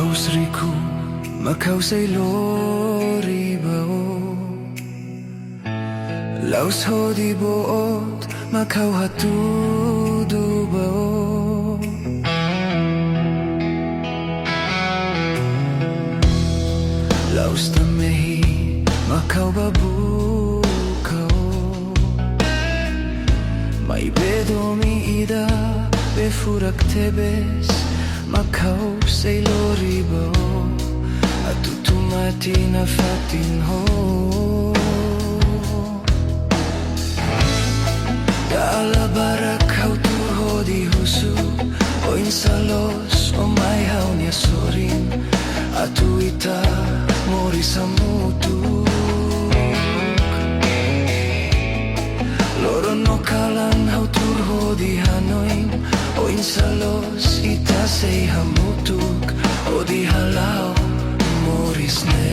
Haus riku Macau say lori bao Laus hodi boot Macau hatudu bao Laus tamehi Macau babu kau Mai bedomi ida Befurak tebes Macau say lori bao Atutumati na fatin ho Daala barak hau turho di husu O insalos o mai hau niya sorin Atu ita mori sa mutu Loro no kalan hau turho di hanoin O insalos ita say hamutuk O di halau moris ne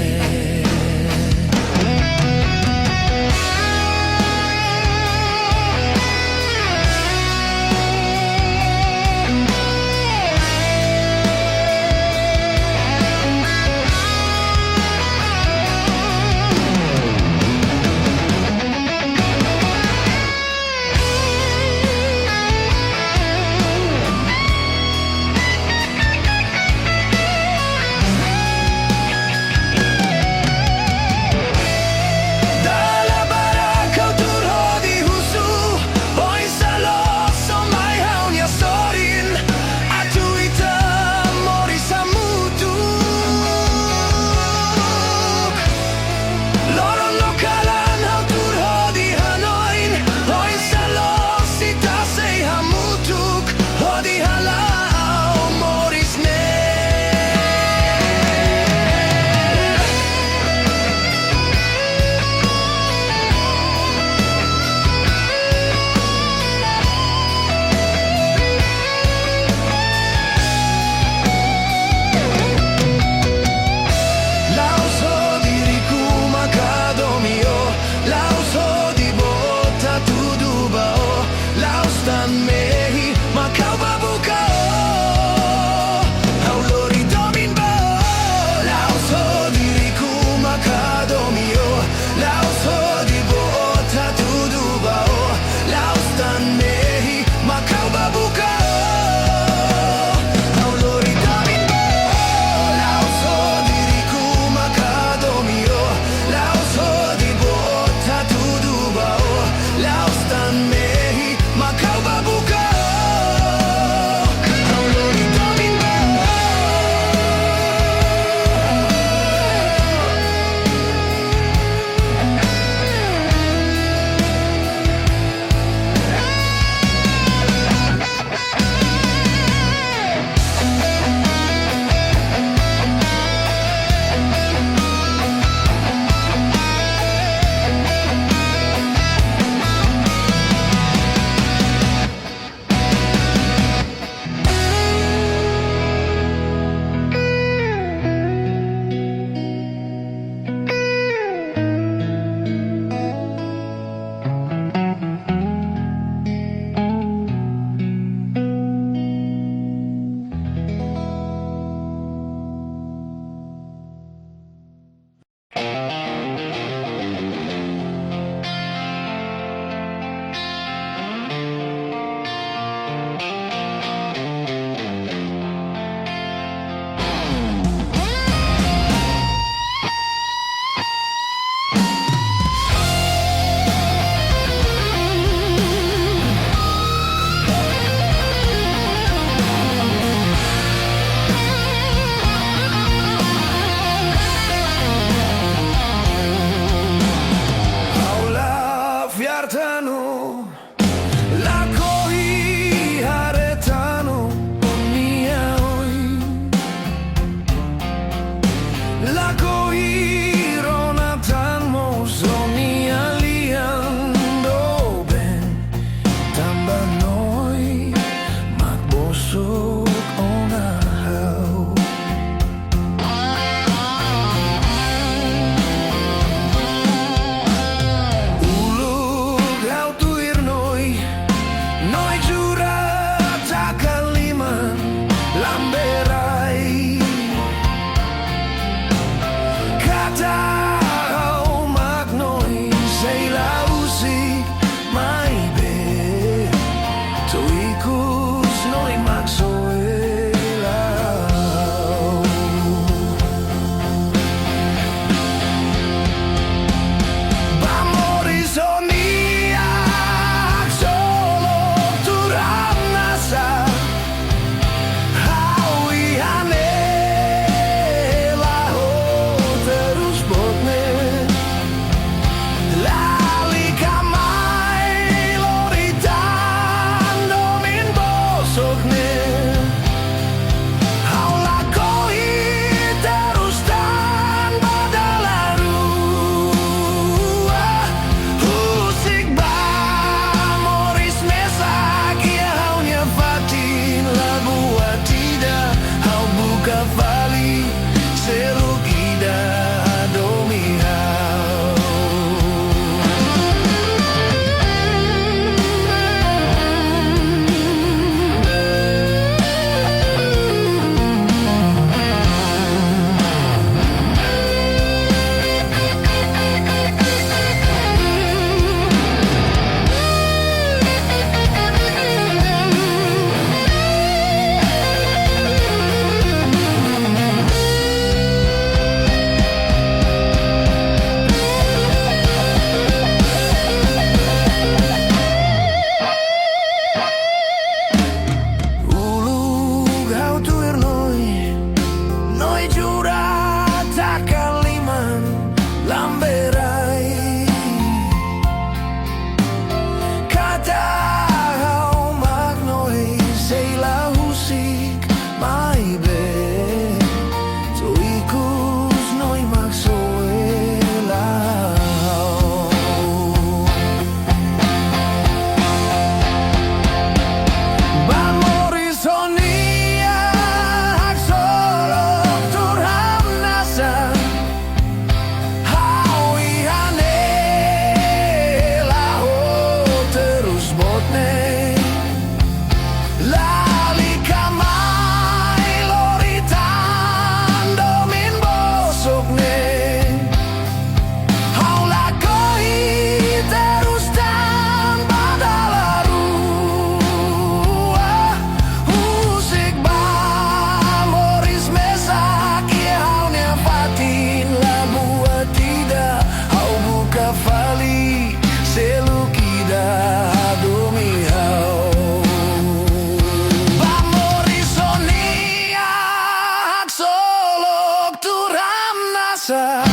masa.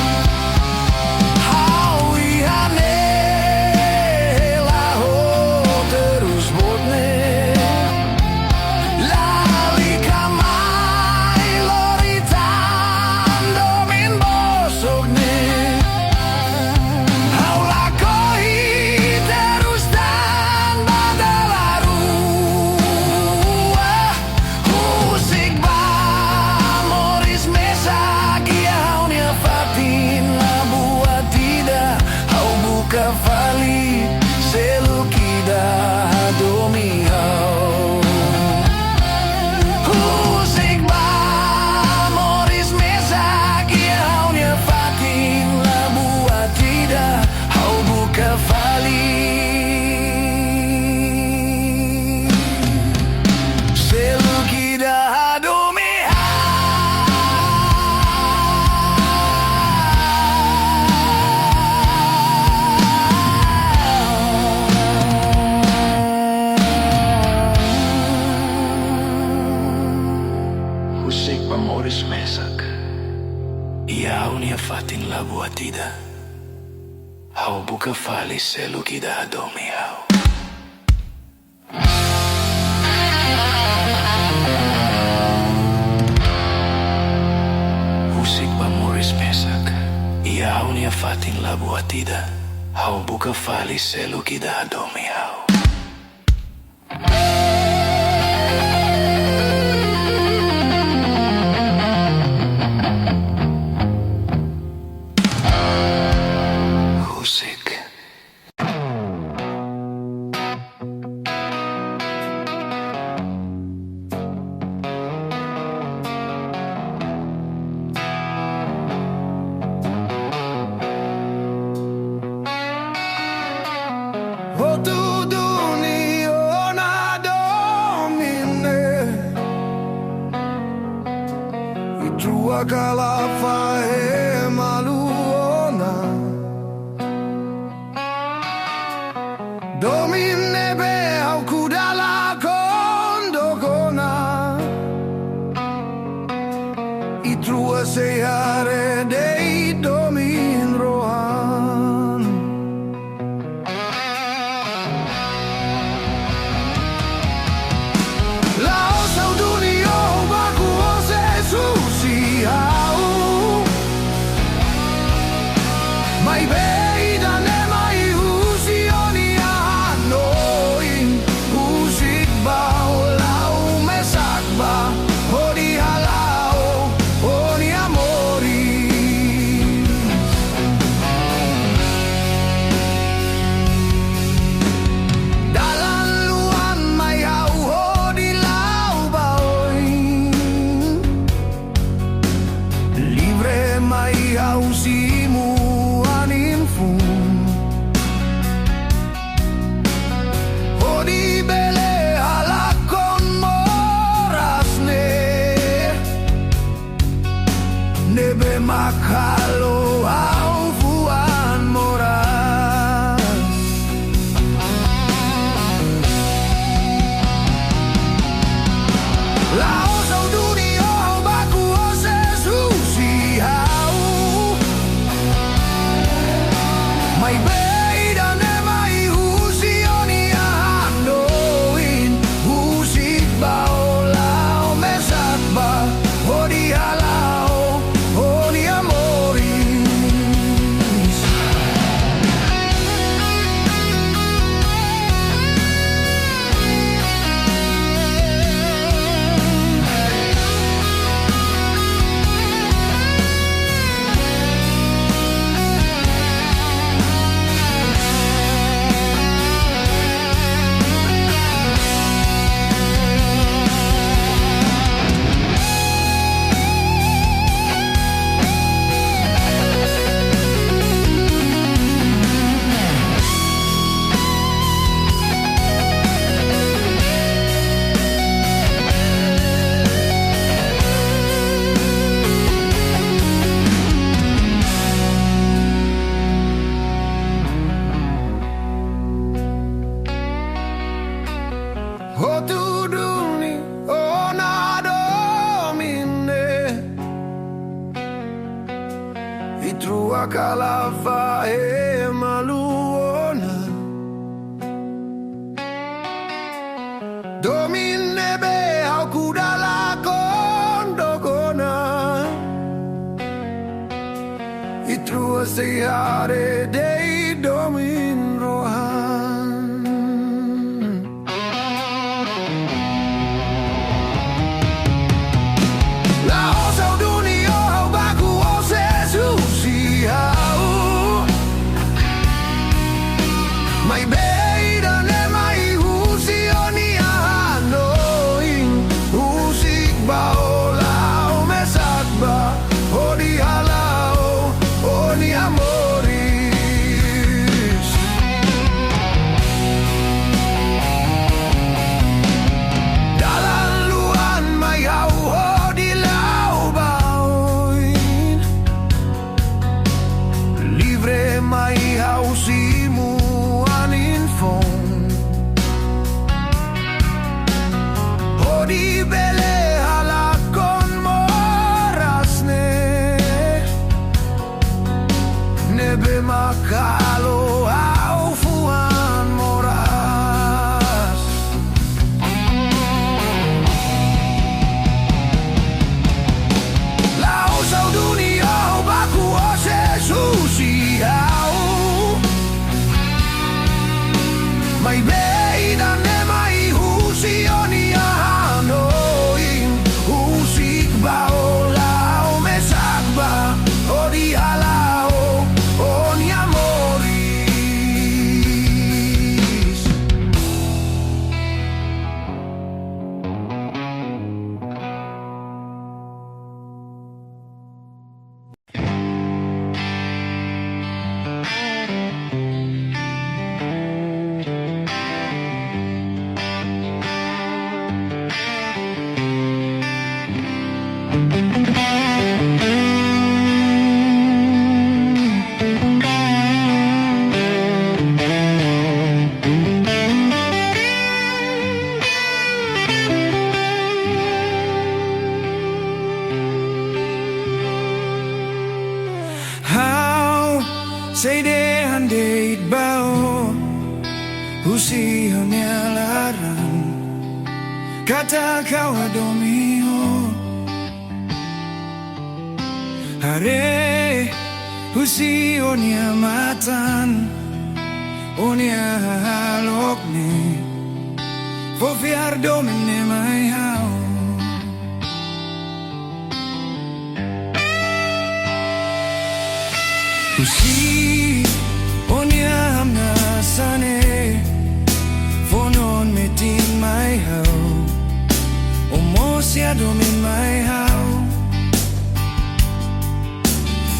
Hau ihane laho terus bodne lali kamai loritan domin bosogne. Hau lakoi terus dan badalaru husik ba moris mesak hau nia fatin buat tidak hau buka vali selukida domi hau husik ba moris mesak hau nia fatin buat tidak hau buka vali selukida domi husik pa moris mesak ia hau nia fatin la buat tidak hau buka vali selukida domi hau husik pa moris mesak ia hau nia fatin la buat tidak hau buka vali selukida domi hau husik. Oh tu dunia na domine itu akala fae maluona domine be au kudala kondogona itu seare dei domin rohan lao sau dunia baku ose susi hau mai bei dan mai usioni anoin usik bau lau mesak ba hodi halau hodi amori dalan luan mai hau hodi lau baoi libre mai hau simu aninfun hodi bele halakon morasne nebe makalo au fuan moras lao sau dunia baku ose susi hau mai bei dan mai usioni anoin usik bau lao mesak ba hodi halau hodi amori trua calava e maluona domine be au kudala kondogona I trua siare dei domin rohan la osa dunia au baku ose susiau mai beida ne mai husioni anoin usik baola o mesakba odi halao oni amoris dalan luan mai au odi lau baoin livre mai au simu anin fon odi bele halakon morasne nebe makalo au fuan moras lao sau dunia baku ose susiau mai beida ne mai husioni anoin usik baola o mesakba odi halao oni amoris how say de hande bao husi honya larang kata kau adomio hare husi onia matan onia halokne fofiar domine mai hao husi onia hamna sane fonon metin mai hao omosia domin mai hao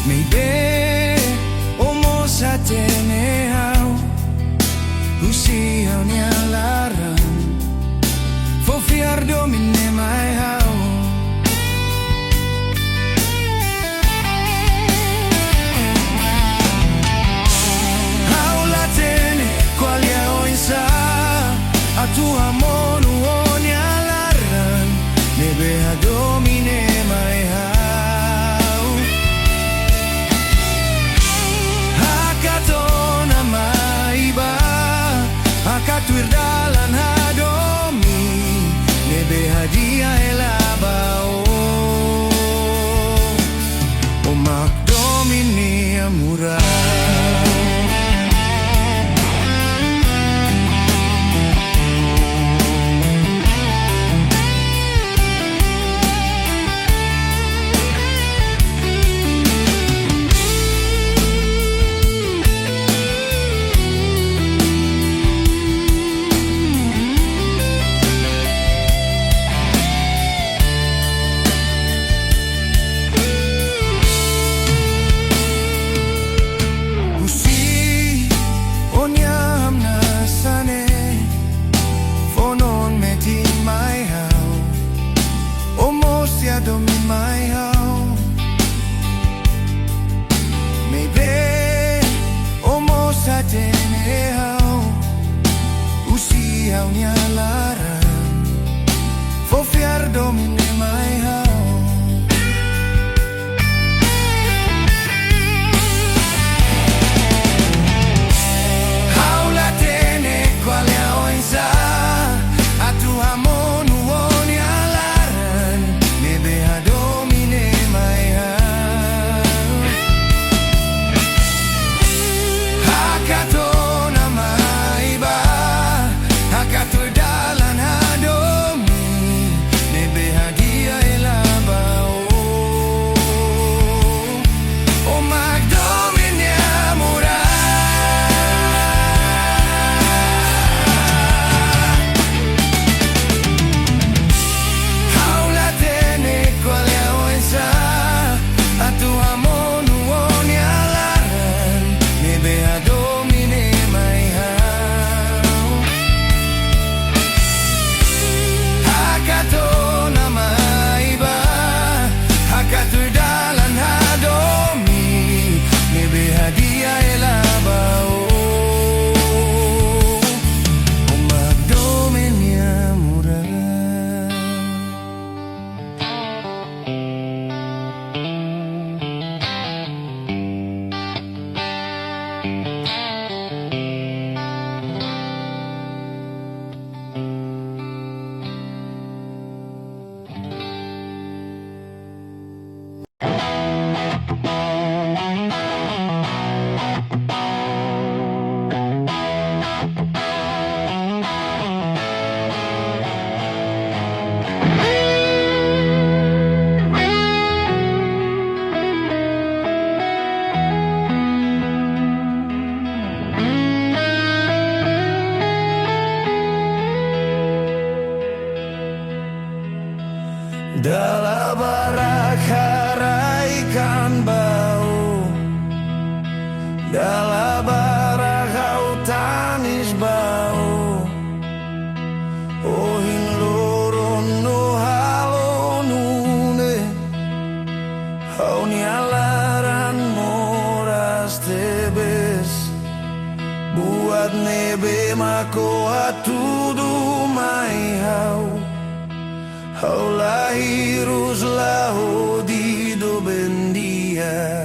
maybe omosa tene hao husi onia larang fofiar domine mai hao a tu amor oni alarran nebe a domine mai hau hakatona mai ba hakatuir dalan hadomi nebe hadia elabao o mak domine amurau akan bau dalam bara kau tanis bau. Ohin loron no halo nune hau ni alaran moras tebes buat nebe mako atudu mai hau lahirus lahu di do bendia.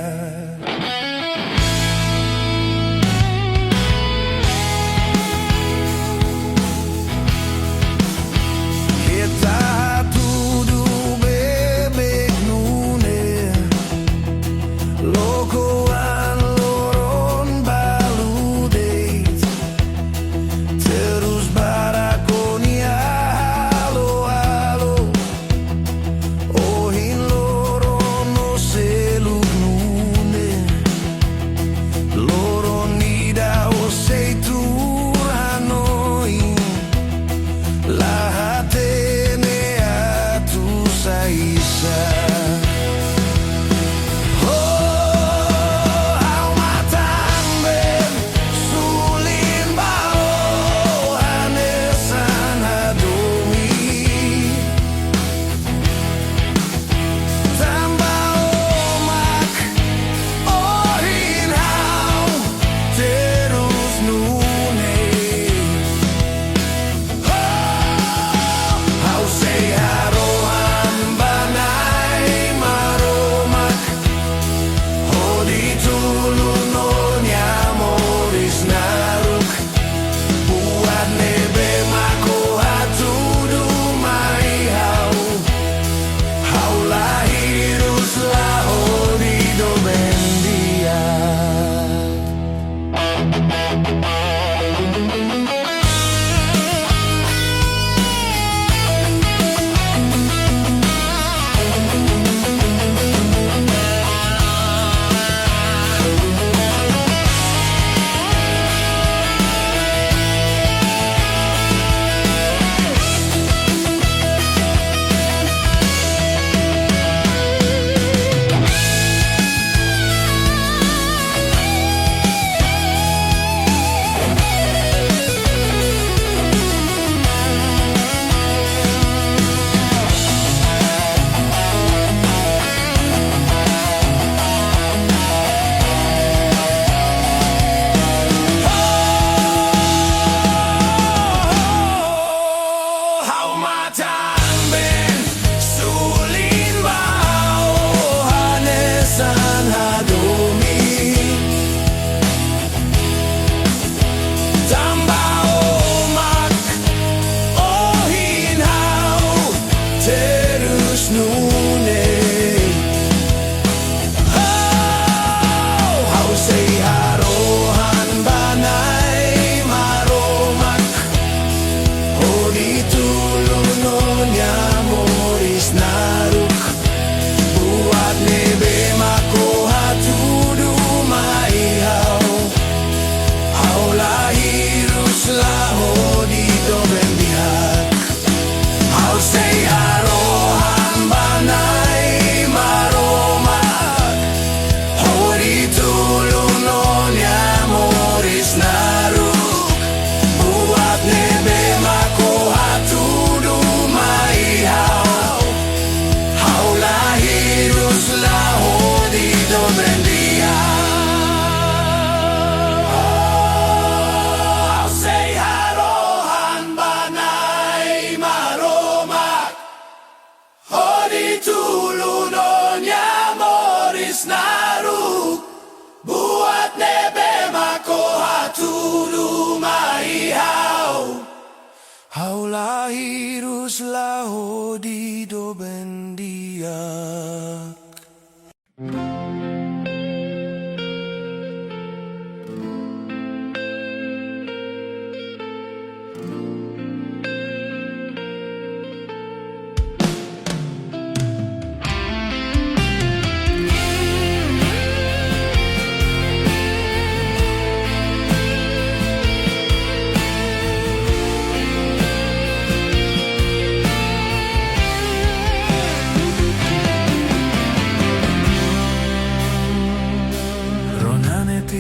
Hau lahirus lahu di do bendia.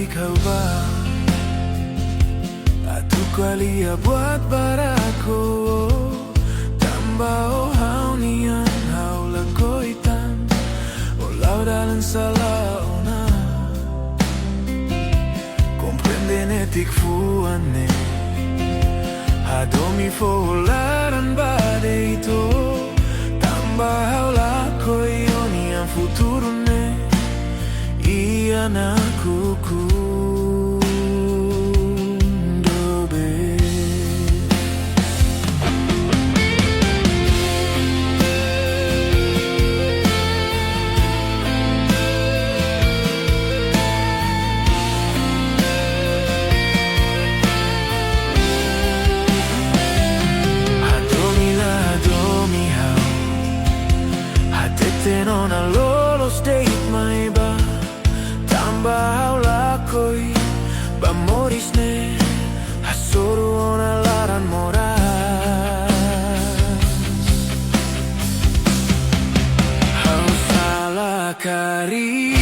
kau ba Atu kualia buat baraku Tambah oh hau nian hau lagoitan Olau dalam salah ona Comprendene tik fuane Hadomi folaran bade ito Tambah hau lakoi oni ang futuro ne Iyan aku kundobe Non a lolo state mai ba Tambah hau lakoi Ba moris ne Hasoro ona laran moras Hau salah kari